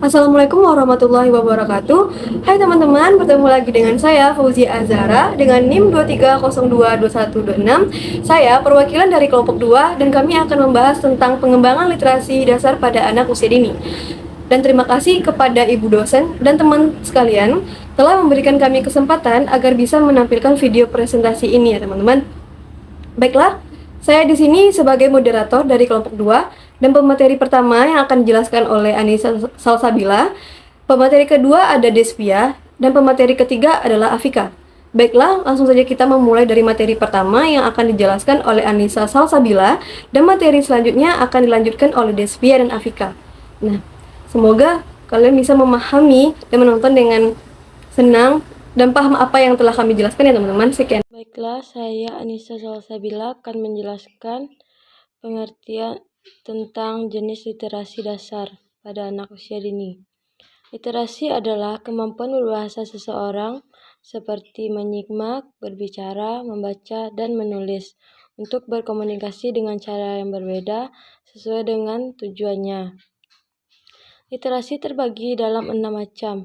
Assalamualaikum warahmatullahi wabarakatuh. Hai teman-teman, bertemu lagi dengan saya Fauzia Azara dengan NIM 23022126. Saya perwakilan dari kelompok 2 dan kami akan membahas tentang pengembangan literasi dasar pada anak usia dini. Dan terima kasih kepada ibu dosen dan teman sekalian telah memberikan kami kesempatan agar bisa menampilkan video presentasi ini ya teman-teman. Baiklah, saya di sini sebagai moderator dari kelompok 2 dan pemateri pertama yang akan dijelaskan oleh Anissa Salsabila. Pemateri kedua ada Desvia dan pemateri ketiga adalah Afika. Baiklah, langsung saja kita memulai dari materi pertama yang akan dijelaskan oleh Anissa Salsabila dan materi selanjutnya akan dilanjutkan oleh Desvia dan Afika. Nah, semoga kalian bisa memahami dan menonton dengan senang dan paham apa yang telah kami jelaskan ya teman-teman. Sekian. Baiklah, saya Anissa Salsabila akan menjelaskan pengertian tentang jenis literasi dasar pada anak usia dini. Literasi adalah kemampuan berbahasa seseorang seperti menyimak, berbicara, membaca, dan menulis untuk berkomunikasi dengan cara yang berbeda sesuai dengan tujuannya. Literasi terbagi dalam 6 macam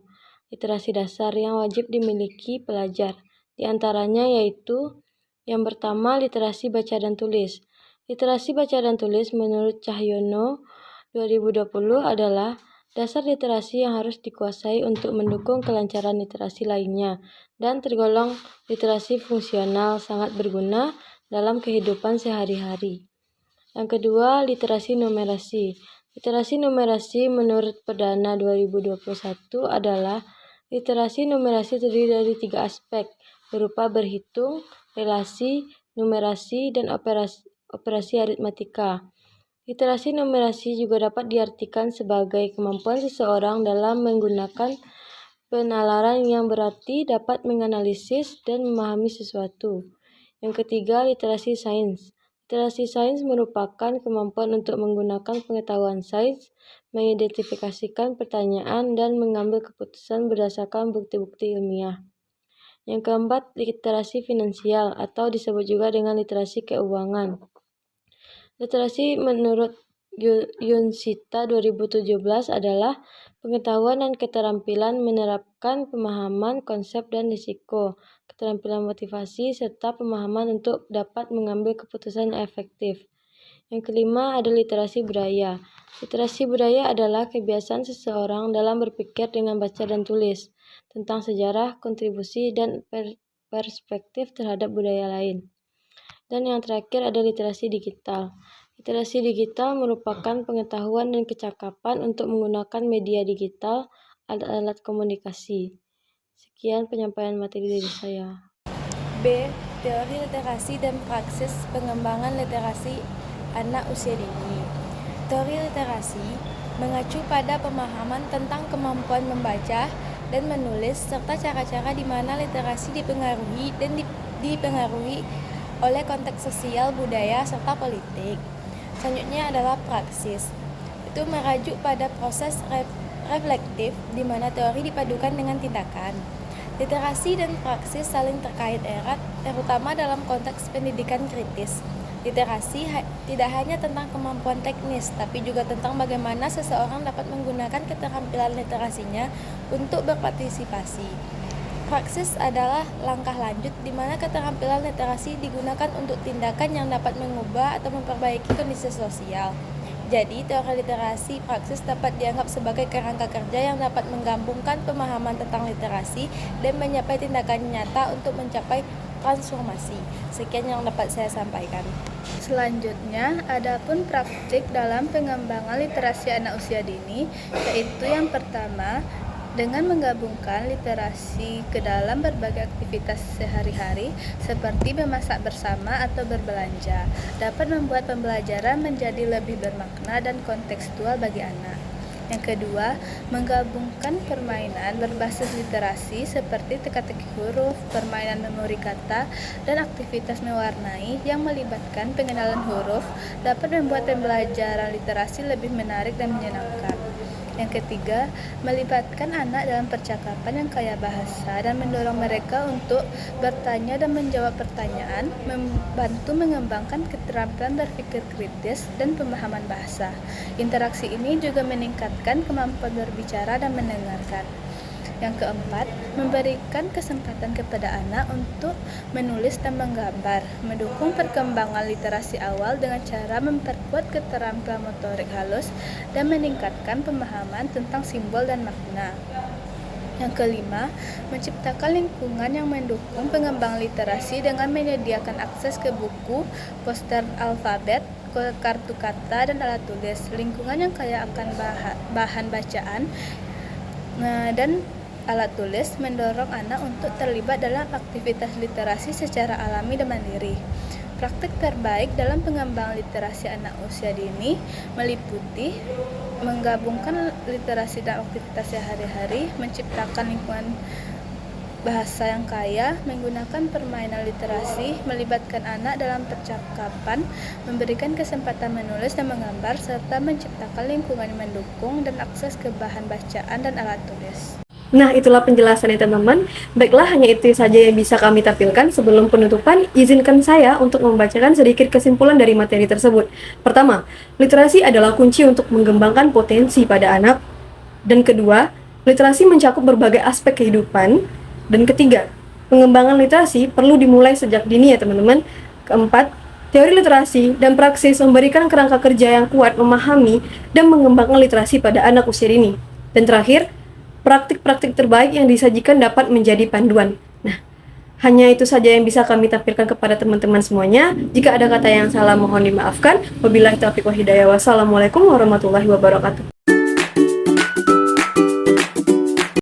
literasi dasar yang wajib dimiliki pelajar. Di antaranya yaitu yang pertama literasi baca dan tulis. Literasi baca dan tulis menurut Cahyono 2020 adalah dasar literasi yang harus dikuasai untuk mendukung kelancaran literasi lainnya dan tergolong literasi fungsional sangat berguna dalam kehidupan sehari-hari. Yang kedua, literasi numerasi. Literasi numerasi menurut Perdana 2021 adalah literasi numerasi terdiri dari 3 aspek, berupa berhitung, relasi, numerasi, dan operasi aritmatika. Literasi numerasi juga dapat diartikan sebagai kemampuan seseorang dalam menggunakan penalaran yang berarti dapat menganalisis dan memahami sesuatu. Yang ketiga, literasi sains. Literasi sains merupakan kemampuan untuk menggunakan pengetahuan sains, mengidentifikasikan pertanyaan, dan mengambil keputusan berdasarkan bukti-bukti ilmiah. Yang keempat, literasi finansial atau disebut juga dengan literasi keuangan. Literasi menurut Yunsita 2017 adalah pengetahuan dan keterampilan menerapkan pemahaman, konsep, dan risiko, keterampilan motivasi, serta pemahaman untuk dapat mengambil keputusan efektif. Yang kelima ada literasi budaya. Literasi budaya adalah kebiasaan seseorang dalam berpikir dengan baca dan tulis tentang sejarah, kontribusi, dan perspektif terhadap budaya lain. Dan yang terakhir ada literasi digital. Literasi digital merupakan pengetahuan dan kecakapan untuk menggunakan media digital, alat-alat komunikasi. Sekian penyampaian materi dari saya. B. Teori literasi dan praksis pengembangan literasi anak usia dini. Teori literasi mengacu pada pemahaman tentang kemampuan membaca dan menulis serta cara-cara di mana literasi dipengaruhi dan dipengaruhi oleh konteks sosial, budaya, serta politik. Selanjutnya adalah praksis. Itu merujuk pada proses reflektif di mana teori dipadukan dengan tindakan. Literasi dan praksis saling terkait erat, terutama dalam konteks pendidikan kritis. Literasi tidak hanya tentang kemampuan teknis, tapi juga tentang bagaimana seseorang dapat menggunakan keterampilan literasinya untuk berpartisipasi. Praksis adalah langkah lanjut di mana keterampilan literasi digunakan untuk tindakan yang dapat mengubah atau memperbaiki kondisi sosial. Jadi, teori literasi praksis dapat dianggap sebagai kerangka kerja yang dapat menggabungkan pemahaman tentang literasi dan mencapai tindakan nyata untuk mencapai transformasi. Sekian yang dapat saya sampaikan. Selanjutnya, adapun praktik dalam pengembangan literasi anak usia dini, yaitu yang pertama, dengan menggabungkan literasi ke dalam berbagai aktivitas sehari-hari seperti memasak bersama atau berbelanja, dapat membuat pembelajaran menjadi lebih bermakna dan kontekstual bagi anak. Yang kedua, menggabungkan permainan berbasis literasi seperti teka-teki huruf, permainan memori kata, dan aktivitas mewarnai yang melibatkan pengenalan huruf dapat membuat pembelajaran literasi lebih menarik dan menyenangkan. Yang ketiga, melibatkan anak dalam percakapan yang kaya bahasa dan mendorong mereka untuk bertanya dan menjawab pertanyaan, membantu mengembangkan keterampilan berpikir kritis dan pemahaman bahasa. Interaksi ini juga meningkatkan kemampuan berbicara dan mendengarkan. Yang keempat, memberikan kesempatan kepada anak untuk menulis dan menggambar, mendukung perkembangan literasi awal dengan cara memperkuat keterampilan motorik halus dan meningkatkan pemahaman tentang simbol dan makna. Yang kelima, menciptakan lingkungan yang mendukung pengembangan literasi dengan menyediakan akses ke buku, poster alfabet, kartu kata, dan alat tulis. Lingkungan yang kaya akan bahan bacaan dan alat tulis mendorong anak untuk terlibat dalam aktivitas literasi secara alami dan mandiri. Praktik terbaik dalam pengembangan literasi anak usia dini meliputi menggabungkan literasi dalam aktivitas sehari-hari, menciptakan lingkungan bahasa yang kaya, menggunakan permainan literasi, melibatkan anak dalam percakapan, memberikan kesempatan menulis dan menggambar, serta menciptakan lingkungan yang mendukung dan akses ke bahan bacaan dan alat tulis. Nah, itulah penjelasannya teman-teman. Baiklah, hanya itu saja yang bisa kami tampilkan. Sebelum penutupan, izinkan saya untuk membacakan sedikit kesimpulan dari materi tersebut. Pertama, literasi adalah kunci untuk mengembangkan potensi pada anak. Dan kedua, literasi mencakup berbagai aspek kehidupan. Dan ketiga, pengembangan literasi perlu dimulai sejak dini ya teman-teman. Keempat, teori literasi dan praksis memberikan kerangka kerja yang kuat memahami dan mengembangkan literasi pada anak usia dini. Dan terakhir, praktik-praktik terbaik yang disajikan dapat menjadi panduan. Nah, hanya itu saja yang bisa kami tampilkan kepada teman-teman semuanya. Jika ada kata yang salah mohon dimaafkan. Wabillahi taufiq wal hidayah. Wassalamualaikum warahmatullahi wabarakatuh.